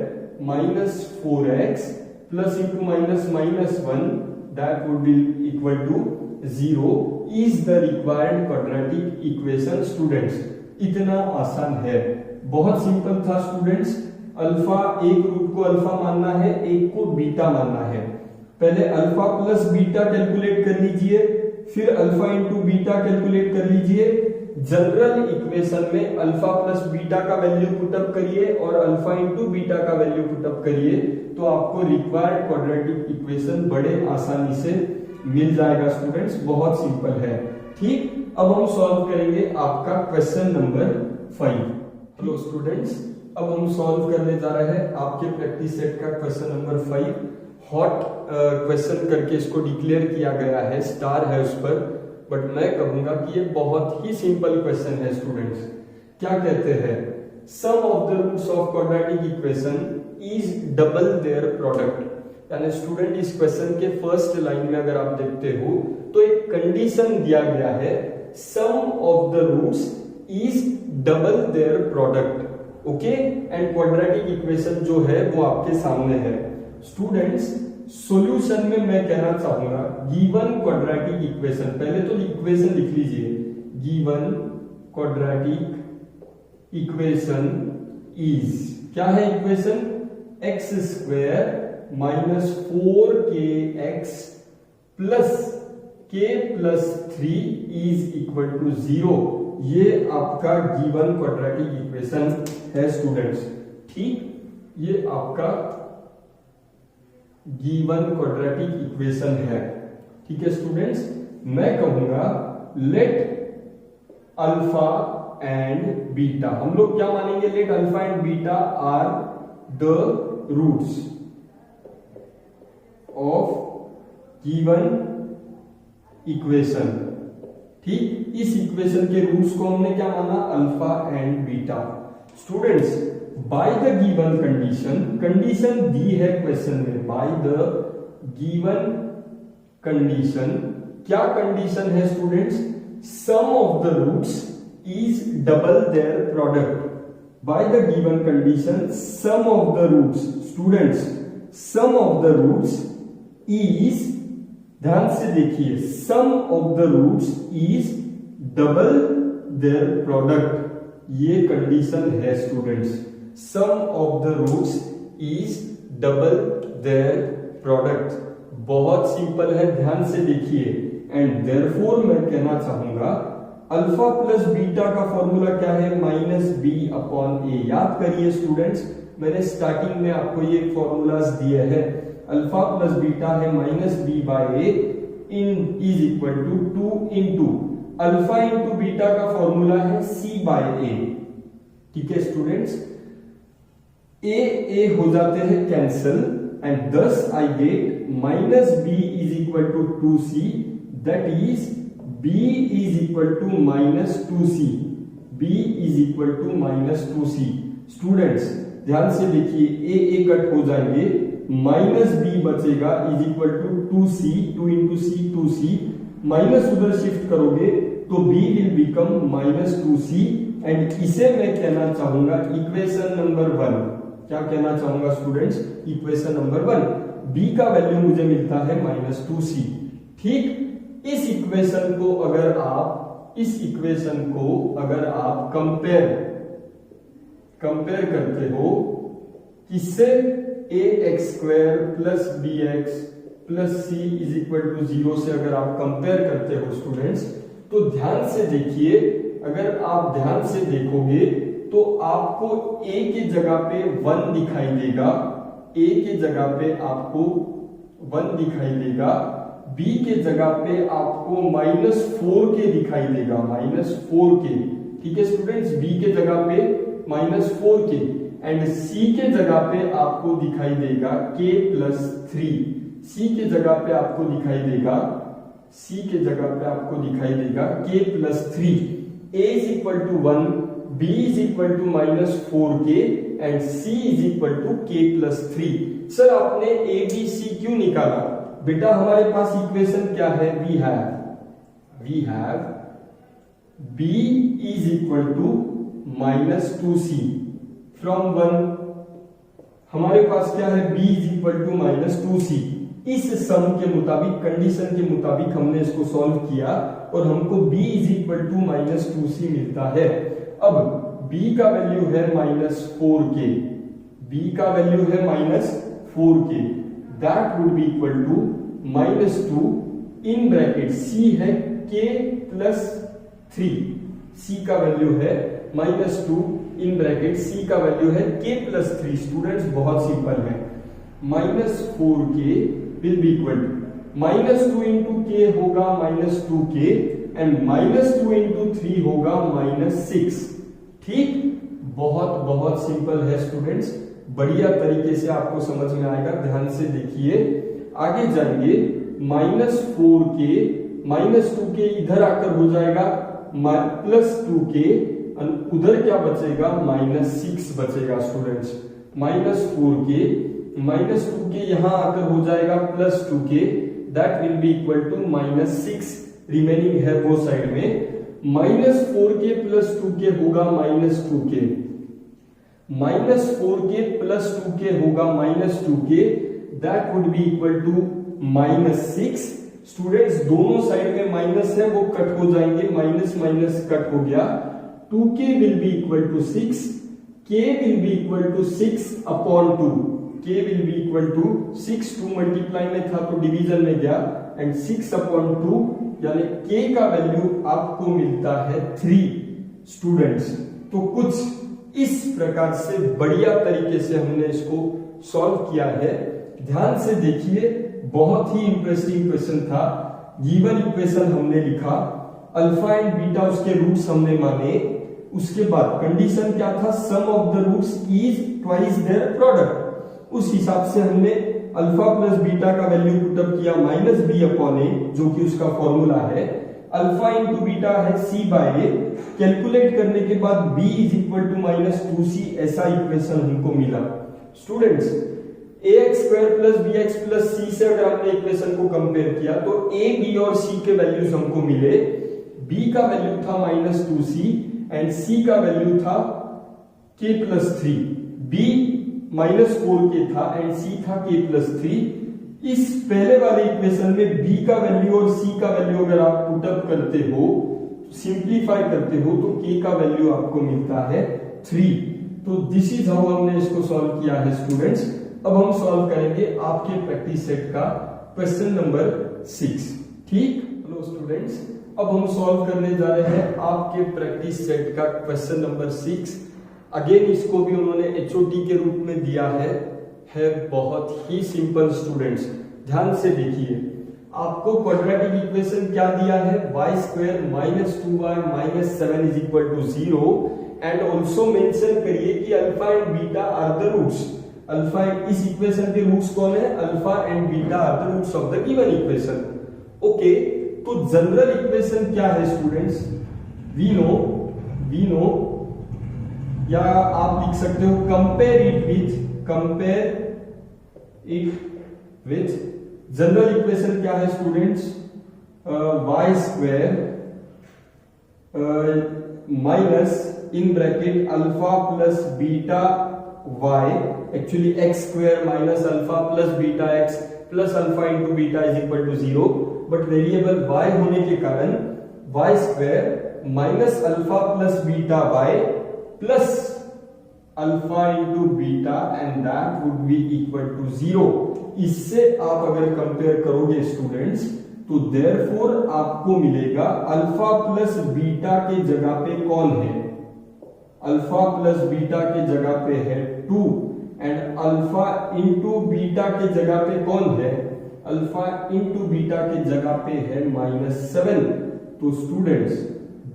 minus 4x plus into -1 that would be equal to 0 is the required quadratic equation. Students, इतना आसान है, बहुत सिंपल था स्टूडेंट्स। अल्फा, एक रूट को अल्फा मानना है, एक को बीटा मानना है। पहले अल्फा प्लस बीटा कैलकुलेट कर लीजिए, फिर अल्फा इंटू बीटा कैलकुलेट कर लीजिए। जनरल इक्वेशन में अल्फा प्लस बीटा का वैल्यू पुटअप करिए और अल्फा इंटू बीटा का वैल्यू पुटअप करिए, तो आपको रिक्वायर्ड क्वाड्रेटिक इक्वेशन बड़े आसानी से मिल जाएगा। स्टूडेंट्स, बहुत सिंपल है। ठीक, अब हम सॉल्व करेंगे आपका क्वेश्चन नंबर 5। हेलो स्टूडेंट्स, अब हम सॉल्व करने जा रहे हैं आपके प्रैक्टिस सेट का क्वेश्चन नंबर 5। हॉट क्वेश्चन करके इसको डिक्लेयर किया गया है, स्टार है उस पर, बट मैं कहूंगा कि ये बहुत ही सिंपल क्वेश्चन है। स्टूडेंट्स, क्या कहते हैं, sum of the roots of quadratic equation is double their product. यानी स्टूडेंट, इस क्वेश्चन के फर्स्ट लाइन में अगर आप देखते हो तो एक कंडीशन दिया गया है, sum of the roots is double their product. Okay, and quadratic equation जो है वो आपके सामने है। स्टूडेंट्स, सॉल्यूशन में मैं कहना चाहूंगा गिवन क्वाड्रेटिक इक्वेशन, पहले तो इक्वेशन लिख लीजिए, गिवन क्वाड्रेटिक इक्वेशन इज, क्या है equation, x square minus 4kx plus k plus 3 is equal to 0। ये आपका गिवन क्वाड्रेटिक इक्वेशन है स्टूडेंट्स। ठीक, ये आपका गिवन क्वाड्रेटिक इक्वेशन है। ठीक है स्टूडेंट्स, मैं कहूंगा लेट अल्फा एंड बीटा, हम लोग क्या मानेंगे, let alpha and beta are the roots of given equation. ठीक, इस इक्वेशन के रूट्स को हमने क्या माना, alpha and beta. Students, by the given condition, condition दी है क्वेश्चन में, बाय द गिवन कंडीशन, क्या कंडीशन है students, sum of the roots is double their product. By the given condition sum of the roots, students sum of the roots is, ध्यान से देखिए, सम of the roots is double their product. ये कंडीशन है students, sum of the roots is double their product. बहुत सिंपल है, ध्यान से देखिए। एंड देयरफॉर मैं कहना चाहूंगा अल्फा प्लस बीटा का फॉर्मूला क्या है, -b/a। याद करिए स्टूडेंट्स, मैंने स्टार्टिंग में आपको ये फॉर्मूलाज दिए हैं। अल्फा प्लस बीटा है -b/a in is equal to 2 into alpha into beta का फॉर्मूला है c/a। ठीक है स्टूडेंट्स, a हो जाते हैं cancel and thus I get -b is equal to 2c, that is b is equal to -2c, b is equal to -2c। Students, ध्यान से देखिए, a कट हो जाएंगे, -b बचेगा is equal to 2c, 2 into c 2c, minus उधर शिफ्ट करोगे तो b will become -2c and इसे मैं कहना चाहूंगा इक्वेशन नंबर 1। क्या कहना चाहूंगा स्टूडेंट्स, इक्वेशन नंबर 1। b का वैल्यू मुझे मिलता है -2c। ठीक, इस इक्वेशन को अगर आप कंपेयर करते हो किससे, ax² plus bx plus c is equal to 0 से अगर आप कंपेयर करते हो स्टूडेंट्स, तो ध्यान से देखिए, अगर आप ध्यान से देखोगे तो आपको a की जगह पे 1 दिखाई देगा, a की जगह पे आपको 1 दिखाई देगा, b के जगह पे आपको -4k दिखाई देगा, -4k। ठीक है स्टूडेंट्स, b के जगह पे -4k एंड c के जगह पे आपको दिखाई देगा k प्लस 3। c के जगह पे आपको दिखाई देगा k plus 3। a is equal to 1, b is equal to minus 4k and c is equal to k plus 3। Sir आपने a b c क्यों निकाला? बेटा हमारे पास इक्वेशन क्या है? We have b is equal to minus 2c from 1। हमारे पास क्या है? b is equal to minus 2c। इस सम के मुताबिक, कंडीशन के मुताबिक हमने इसको सॉल्व किया और हमको b is equal to minus 2c मिलता है। अब b का वैल्यू है minus 4k, that would be equal to minus 2 in bracket c है k प्लस 3। c का वैल्यू है माइनस 2 इन ब्रैकेट c का वैल्यू है k प्लस 3। स्टूडेंट्स बहुत सिंपल है, minus 4k will be equal to minus 2 into k होगा minus 2k and minus 2 into 3 होगा माइनस 6। ठीक, बहुत बहुत सिंपल है स्टूडेंट्स, बढ़िया तरीके से आपको समझ में आएगा। ध्यान से देखिए, आगे जाएंगे। माइनस 4k माइनस 2k इधर आकर हो जाएगा प्लस 2k, उधर क्या बचेगा? माइनस 6 बचेगा students. Minus 4k minus 2k यहां आकर हो जाएगा plus 2k, that will be equal to minus 6। Remaining है वो साइड में। माइनस 4k प्लस 2k होगा minus 2k, minus 4k plus 2k होगा minus 2k, that would be equal to minus 6। Students दोनों साइड में माइनस है, वो कट हो जाएंगे, माइनस माइनस कट हो गया। 2k will be equal to 6, k will be equal to 6 upon 2, k will be equal to 6, 2 multiply में था तो डिवीजन में गया एंड 6 अपॉन 2 यानी k का वैल्यू आपको मिलता है 3। स्टूडेंट्स तो कुछ इस प्रकार से बढ़िया तरीके से हमने इसको सॉल्व किया है। ध्यान से देखिए, बहुत ही इंटरेस्टिंग क्वेश्चन था। गिवन इक्वेशन हमने लिखा, अल्फा एंड बीटा उसके रूट्स हमने माने, उसके बाद कंडीशन क्या था? Sum of the roots is twice their product. उस हिसाब से हमने अल्फा प्लस बीटा का वैल्यू पुटअप किया माइनस बी अपॉन ए, जो कि उसका फॉर्मूला है। अल्फा इंटू बीटा है सी बाय ए, कैलकुलेट करने के बाद b is equal to minus 2c, ऐसा इक्वेशन हमको मिला। Students ax square plus bx plus c से अगर हमने इक्वेशन को कंपेयर किया तो a, b और c के वैल्यूज हमको मिले। b का वैल्यू था माइनस 2c एंड c का वैल्यू था k plus 3। b minus 4k था एंड c था k प्लस 3। इस पहले वाले इक्वेशन में b का वैल्यू और c का वैल्यू अगर आप पुटअप करते हो, सिंप्लीफाई करते हो, तो k का वैल्यू आपको मिलता है 3। तो दिस इज हाउ हमने इसको सॉल्व किया है स्टूडेंट्स। अब हम सॉल्व करेंगे आपके प्रैक्टिस सेट का क्वेश्चन नंबर 6। ठीक, हेलो स्टूडेंट्स, अब हम सॉल्व करने जा रहे हैं आपके प्रैक्टिस सेट का क्वेश्चन नंबर 6। अगेन इसको भी उन्होंने HOT के रूप में दिया है बहुत ही सिंपल। स्टूडेंट्स ध्यान से देखिए, आपको क्वाड्रेटिक इक्वेशन क्या दिया है? y square minus 2y minus 7 is equal to 0 and also mention करिए कि alpha and beta are the roots. Alpha, इस इक्वेशन के रूट्स कौन है? Alpha and beta are the roots of the given equation. Okay, तो जनरल इक्वेशन क्या है स्टूडेंट्स? वी नो या आप लिख सकते हो compare it with general equation क्या है students? y square minus in bracket alpha plus beta y, actually x square minus alpha plus beta x plus alpha into beta is equal to 0, but variable y होने के कारण y square minus alpha plus beta y plus alpha into beta and that would be equal to 0। इससे आप अगर कंपेयर करोगे स्टूडेंट्स तो देयरफॉर आपको मिलेगा अल्फा प्लस बीटा के जगह पे कौन है? अल्फा प्लस बीटा के जगह पे है 2 एंड अल्फा इंटू बीटा के जगह पे कौन है? अल्फा इंटू बीटा के जगह पे है माइनस 7। तो स्टूडेंट्स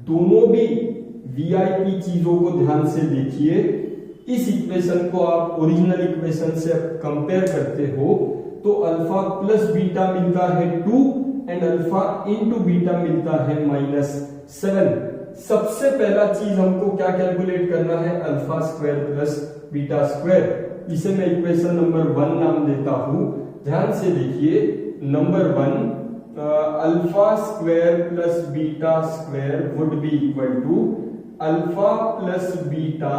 दोनों भी वीआईपी चीजों को ध्यान से देखिए। इस इक्वेशन को आप ओरिजिनल इक्वेशन से कंपेयर करते हो तो अल्फा प्लस बीटा मिलता है 2 एंड अल्फा इंटू बीटा मिलता है -7। सबसे पहला चीज हमको क्या कैलकुलेट करना है, alpha square plus beta square. इसे मैं इक्वेशन नंबर 1 नाम देता हूं। ध्यान से देखिए, number 1 alpha square plus beta square would be equal to alpha plus beta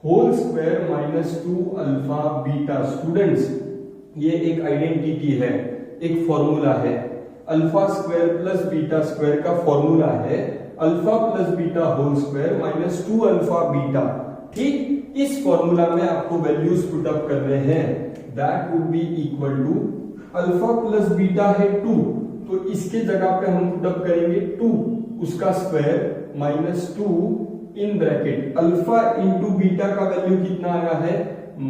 whole square -2 alpha beta. Students, ये एक आइडेंटिटी है, एक फॉर्मूला है। Alpha square plus beta square का फॉर्मूला है alpha plus beta whole square -2 alpha beta. ठीक, इस फॉर्मूला में आपको वैल्यूज पुट अप करने हैं। That would be equal to alpha plus beta है 2, तो इसके जगह पे हम पुट अप करेंगे 2 उसका square -2 in bracket alpha into beta का वैल्यू कितना आया है,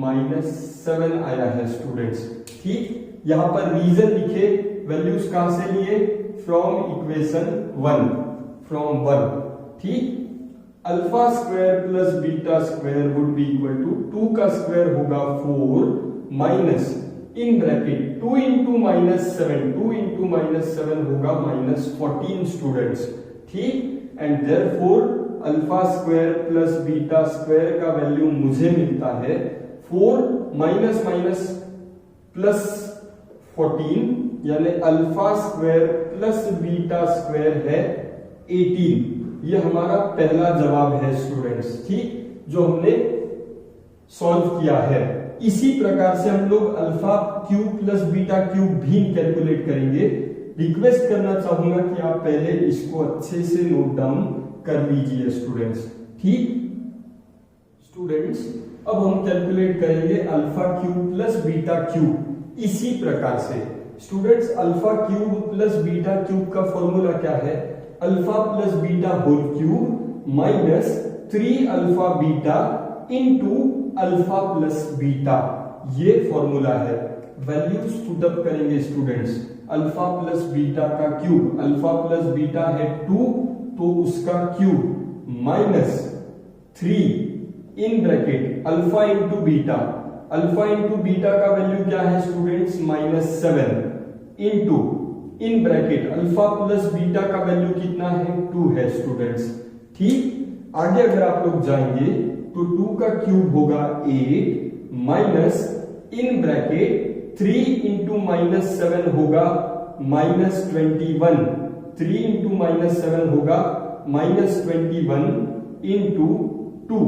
-7 आया है स्टूडेंट्स। ठीक, यहां पर रीजन लिखे, वैल्यूज कहां से लिए, फ्रॉम इक्वेशन 1, फ्रॉम 1। ठीक, alpha square plus beta square would be equal to 2 का स्क्वायर होगा 4 minus in bracket 2 into -7, 2 into -7 होगा -14 स्टूडेंट्स। ठीक, and therefore alpha square plus beta square का वैल्यू मुझे मिलता है 4 माइनस माइनस प्लस 14, यानी alpha square plus beta square है 18। ये हमारा पहला जवाब है स्टूडेंट्स। ठीक, जो हमने सॉल्व किया है। इसी प्रकार से हम लोग alpha cube plus beta cube भी कैलकुलेट करेंगे। रिक्वेस्ट करना चाहूंगा कि आप पहले इसको अच्छे से नोट डाउन कर लीजिए स्टूडेंट्स। ठीक स्टूडेंट्स, अब हम कैलकुलेट करेंगे alpha cube plus beta cube इसी प्रकार से। Students, alpha cube plus beta cube का फॉर्मूला क्या है, alpha plus beta whole cube minus 3 alpha beta into alpha plus beta, ये फॉर्मूला है। वैल्यूज पुट अप करेंगे स्टूडेंट्स, अल्फा प्लस बीटा का क्यूब, अल्फा प्लस बीटा है 2 तो उसका cube minus 3 in bracket alpha into beta, alpha into beta का वैल्यू क्या है स्टूडेंट्स, -7 इंटू इन ब्रैकेट अल्फा प्लस बीटा का वैल्यू कितना है, 2 है स्टूडेंट्स। ठीक, आगे अगर आप लोग जाएंगे तो 2 का क्यूब होगा 8 माइनस इन ब्रैकेट 3 इंटू -7 होगा -21, 3 इंटू -7 होगा -21 इंटू 2।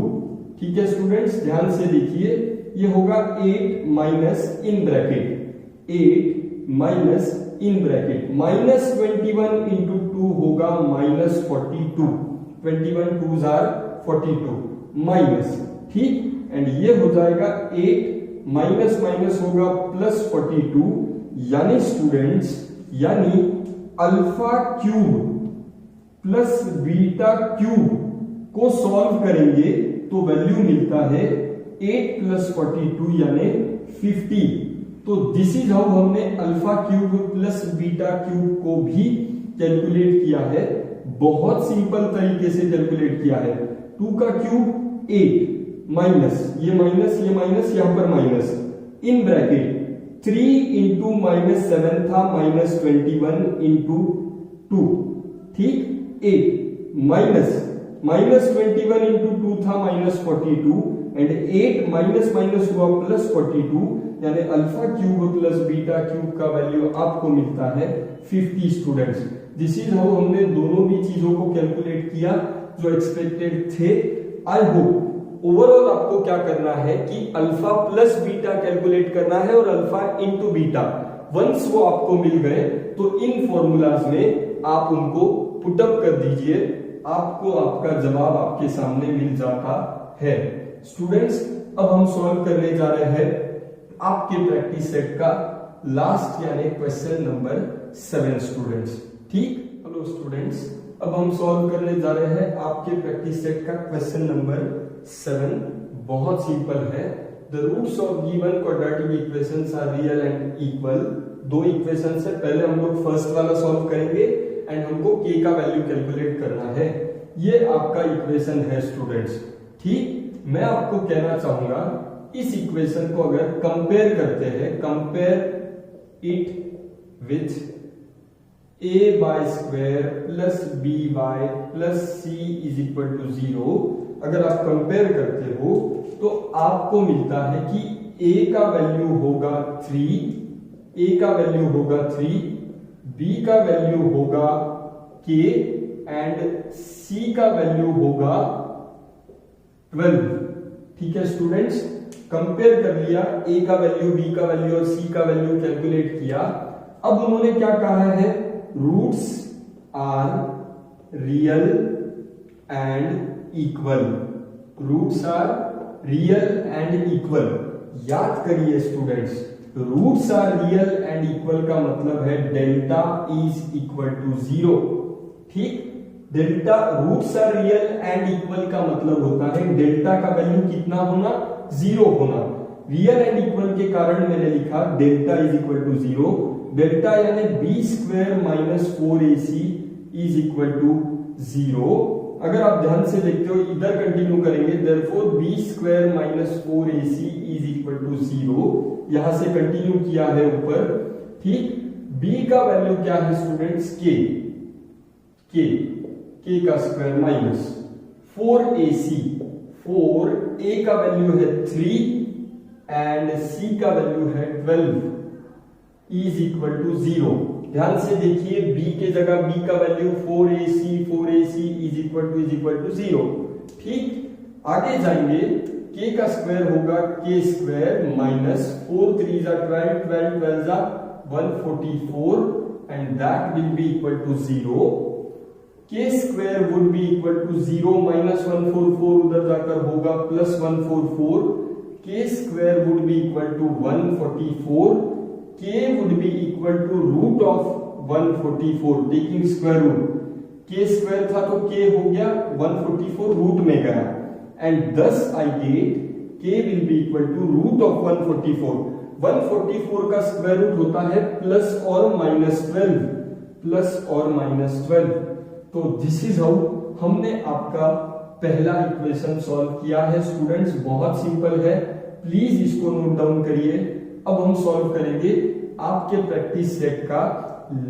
ठीक है स्टूडेंट्स, ध्यान से देखिए, ये होगा 8 minus in bracket 8 minus in bracket -21 into 2 होगा -42, 21 2s are 42 माइनस। ठीक, एंड ये हो जाएगा 8 माइनस माइनस होगा +42, यानी स्टूडेंट्स, यानी alpha cube plus beta cube को सॉल्व करेंगे तो वैल्यू मिलता है 8 + 42 यानी 50। तो दिस इज हाउ हमने alpha cube plus beta cube को भी कैलकुलेट किया है। बहुत सिंपल तरीके से कैलकुलेट किया है। 2 का क्यूब 8 माइनस ये माइनस यहां पर माइनस इन ब्रैकेट 3 इंटू -7 था -21 इंटू 2। ठीक, 8 माइनस -21 इंटू 2 था -42 एंड 8 माइनस माइनस हुआ +42, यानी alpha cube plus beta cube का वैल्यू आपको मिलता है 50 स्टूडेंट्स। दिस इज हाउ हमने दोनों भी चीजों को कैलकुलेट किया जो एक्सपेक्टेड थे। आई होप ओवरऑल आपको क्या करना है कि अल्फा प्लस बीटा कैलकुलेट करना है और अल्फा इंटू बीटा। वंस वो आपको मिल गए तो इन फॉर्मूलाज में आप उनको पुटअप कर दीजिए, आपको आपका जवाब आपके सामने मिल जाता है। स्टूडेंट्स, अब हम सॉल्व करने जा रहे हैं आपके प्रैक्टिस सेट का लास्ट यानी क्वेश्चन नंबर 7 स्टूडेंट्स। ठीक, हेलो स्टूडेंट्स, अब हम सॉल्व करने जा रहे हैं आपके प्रैक्टिस सेट का क्वेश्चन नंबर 7। बहुत सिंपल है। The roots of given quadratic equations are real and equal. दो इक्वेशन है, पहले हम लोग फर्स्ट वाला सॉल्व करेंगे एंड हमको k का वैल्यू कैलकुलेट करना है। ये आपका इक्वेशन है स्टूडेंट्स। ठीक, मैं आपको कहना चाहूंगा इस इक्वेशन को अगर कंपेयर करते हैं, compare it with a by square plus b by plus c is equal to 0, अगर आप कंपेयर करते हो तो आपको मिलता है कि a का वैल्यू होगा 3, a का वैल्यू होगा 3, b का वैल्यू होगा k एंड c का वैल्यू होगा 12। ठीक है स्टूडेंट्स, कंपेयर कर लिया, a का वैल्यू, b का वैल्यू और c का वैल्यू कैलकुलेट किया। अब उन्होंने क्या कहा है, roots are real and equal, roots are real and equal. याद करिए students, roots are real and equal का मतलब है डेल्टा इज इक्वल टू 0। ठीक, delta roots are real and equal का मतलब होता है डेल्टा का वैल्यू कितना होना, 0 होना। रियल एंड इक्वल के कारण मैंने लिखा delta is equal to 0। Delta यानी B square minus 4ac is equal to 0। अगर आप ध्यान से देखते हो इधर कंटिन्यू करेंगे, therefore b square minus 4ac is equal to 0। यहां से कंटिन्यू किया है ऊपर। ठीक, b का वैल्यू क्या है स्टूडेंट्स, k का स्क्वायर माइनस 4ac, 4a का वैल्यू है 3 एंड c का वैल्यू है 12 इज इक्वल टू 0। ध्यान से देखिए, b के जगह b का value 4ac is equal to 0। ठीक, आगे जाएंगे, k का स्क्वायर होगा k स्क्वायर माइनस 4 3 जा 12, 12 12 जा 144 and that will be equal to 0। k square would be equal to 0 minus 144 उधर जाकर होगा plus 144, k square would be equal to 144, k would be equal to root of 144 taking square root, k square था तो k हो गया 144 रूट में गया and thus I get k will be equal to root of 144। 144 का स्क्वायर रूट होता है प्लस और माइनस 12, प्लस और माइनस 12। तो दिस इज हाउ हमने आपका पहला इक्वेशन सॉल्व किया है स्टूडेंट्स। बहुत सिंपल है, प्लीज इसको नोट डाउन करिए। अब हम सॉल्व करेंगे आपके प्रैक्टिस सेट का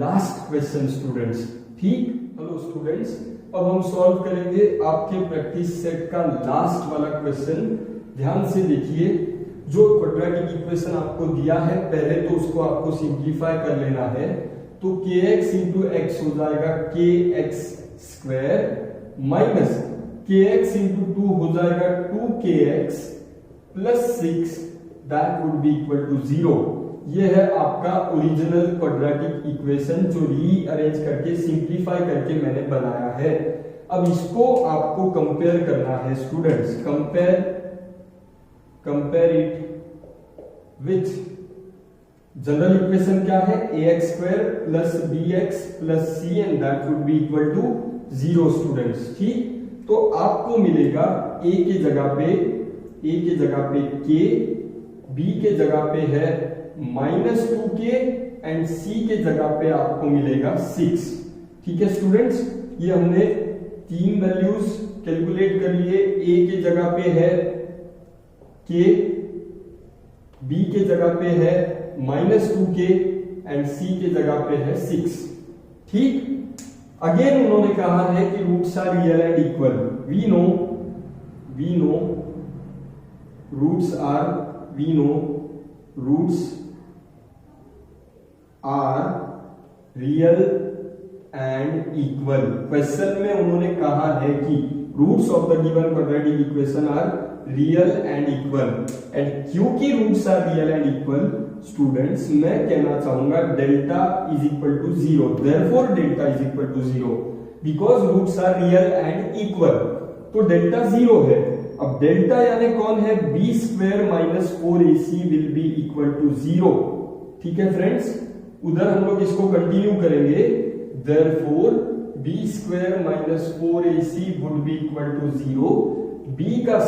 लास्ट क्वेश्चन स्टूडेंट्स। ठीक, हेलो स्टूडेंट्स, अब हम सॉल्व करेंगे आपके प्रैक्टिस सेट का लास्ट वाला क्वेश्चन। ध्यान से देखिए, जो क्वाड्रेटिक इक्वेशन आपको दिया है पहले तो उसको आपको सिंप्लीफाई कर लेना है। तो kx इंटू एक्स हो जाएगा kx square minus kx into 2 हो जाएगा 2kx plus 6 that would be equal to 0। ये है आपका ओरिजिनल क्वाड्रेटिक इक्वेशन जो रीअरेंज करके सिंप्लीफाई करके मैंने बनाया है। अब इसको आपको कंपेयर करना है students, compare it with general equation क्या है, ax square plus bx plus c and that would be equal to 0 students. ठीक, तो आपको मिलेगा a के जगह पे k, b के जगह पे है माइनस 2k एंड c के जगह पे आपको मिलेगा 6। ठीक है स्टूडेंट्स, ये हमने तीन वैल्यूज कैलकुलेट कर लिए। a के जगह पे है k, b के जगह पे है माइनस 2k एंड c के जगह पे है 6। ठीक, अगेन उन्होंने कहा है कि roots are real and equal. We know roots are real and equal. Question में उन्होंने कहा है कि roots of the given quadratic equation are real and equal and क्योंकि roots are real and equal students, मैं कहना चाहूंगा delta is equal to 0, therefore delta is equal to 0 because roots are real and equal. तो डेल्टा 0 है। अब डेल्टा यानी कौन है, B square minus 4ac will be equal to 0। ठीक है फ्रेंड्स, उधर हम लोग इसको कंटिन्यू करेंगे। Therefore b square minus 4ac would be equal to 0। B का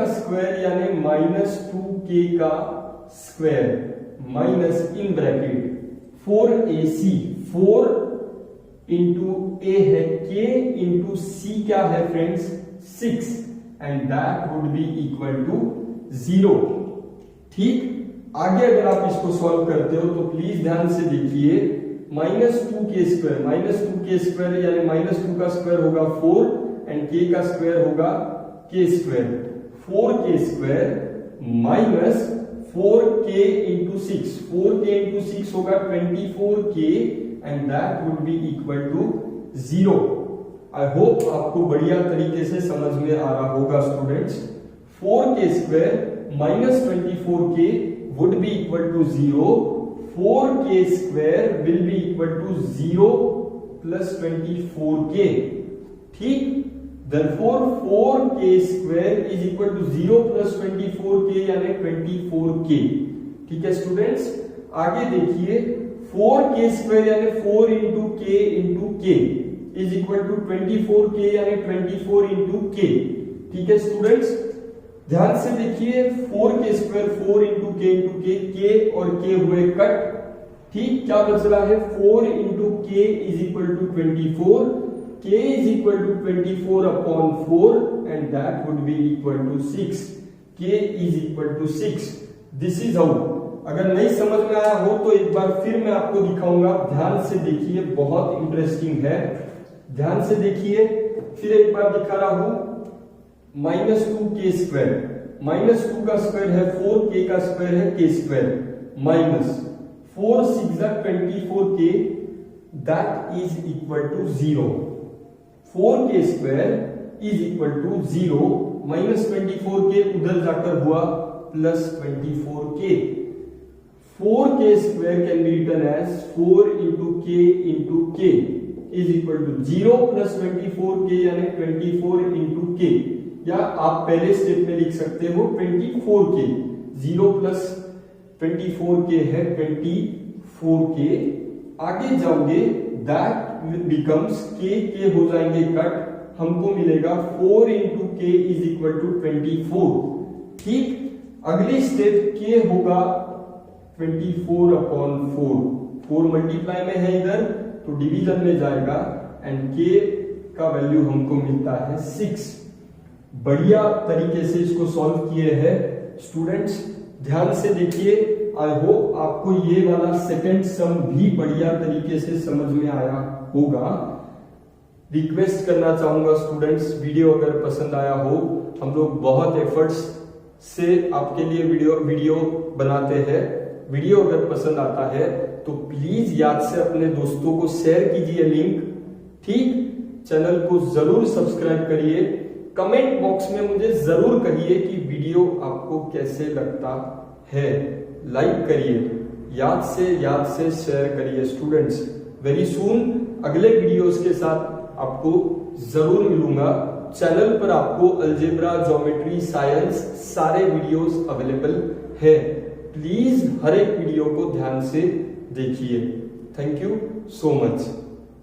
स्क्वायर यानी माइनस 2k का square minus in bracket 4ac, 4 into a है k इंटू c क्या है friends 6 and that would be equal to 0। ठीक, आगे अगर आप इसको सॉल्व करते हो तो प्लीज ध्यान से देखिए, -2k² यानी -2 का स्क्वायर होगा 4 एंड k का स्क्वायर होगा k²। 4k² minus 4k into 6, 4k into 6 होगा 24k and that would be equal to 0। I hope आपको बढ़िया तरीके से समझ में आ रहा होगा students. 4k² minus 24k would be equal to 0, 4k² will be equal to 0 plus 24k। ठीक, therefore 4k² is equal to 0 plus 24k यानी 24k। ठीक है स्टूडेंट्स, आगे देखिए 4k² यानी 4 into k is equal to 24k यानी 24 इंटू k। ठीक है स्टूडेंट्स, ध्यान से देखिए 4k² 4 इंटू k और k हुए कट। ठीक, क्या बच रहा है 4 into k is equal to 24, k is equal to 24 upon 4 and that would be equal to 6। k is equal to 6। This is how. अगर नहीं समझ में आया हो तो एक बार फिर मैं आपको दिखाऊंगा, ध्यान से देखिए, बहुत इंटरेस्टिंग है। ध्यान से देखिए, फिर एक बार दिखा रहा हूं। -2k², -2 का स्क्वायर है 4, k का स्क्वायर है k², minus 4 6 24k that is equal to 0। 4k² is equal to 0, minus 24k उधर जाकर हुआ plus 24k। 4k² can be written as 4 into k is equal to 0 plus 24k यानी 24 इंटू k, या आप पहले स्टेप में लिख सकते हो 24k। 0 प्लस 24k है 24k। आगे जाओगे दैट बिकम्स k हो जाएंगे कट, हमको मिलेगा 4 into k is equal to 24। ठीक, अगली स्टेप k होगा 24 अपॉन 4 मल्टीप्लाई में है इधर तो डिवीजन में जाएगा एंड k का वैल्यू हमको मिलता है 6। बढ़िया तरीके से इसको सॉल्व किए हैं स्टूडेंट्स, ध्यान से देखिए। आई होप आपको ये वाला सेकंड सम भी बढ़िया तरीके से समझ में आया होगा। रिक्वेस्ट करना चाहूंगा स्टूडेंट्स, वीडियो अगर पसंद आया हो, हम लोग बहुत एफर्ट्स से आपके लिए वीडियो बनाते हैं। वीडियो अगर पसंद आता है तो प्लीज याद से अपने दोस्तों को शेयर कीजिए लिंक। ठीक, चैनल को जरूर सब्सक्राइब करिए। कमेंट बॉक्स में मुझे जरूर कहिए कि वीडियो आपको कैसे लगता है। लाइक करिए, याद से शेयर करिए स्टूडेंट्स। वेरी सून अगले वीडियोस के साथ आपको जरूर मिलूंगा। चैनल पर आपको अलजेब्रा, ज्योमेट्री, साइंस सारे वीडियोस अवेलेबल है। प्लीज हर एक वीडियो को ध्यान से देखिए। Thank you so much.